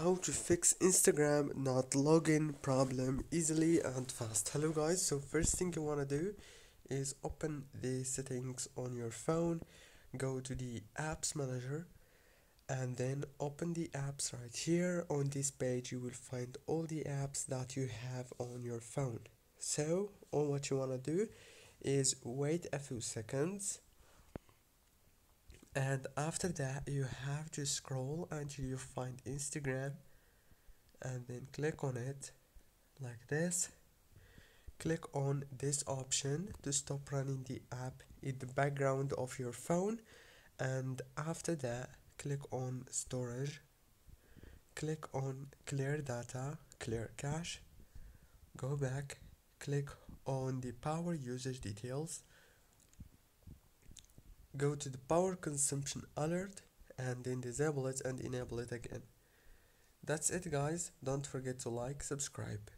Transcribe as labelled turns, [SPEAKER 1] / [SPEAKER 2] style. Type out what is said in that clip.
[SPEAKER 1] how to fix Instagram not login problem easily and fast. Hello guys, so first thing you want to do is open the settings on your phone, go to the apps manager and then open the apps right here. On this page you will find all the apps that you have on your phone. So all what you want to do is wait a few seconds, and after that you have to scroll until you find Instagram and then click on it like this. Click on this option to stop running the app in the background of your phone, and after that click on storage, click on clear data, clear cache, go back, click on the power usage details, go to the power consumption alert and then disable it and enable it again. That's it guys, don't forget to like, subscribe.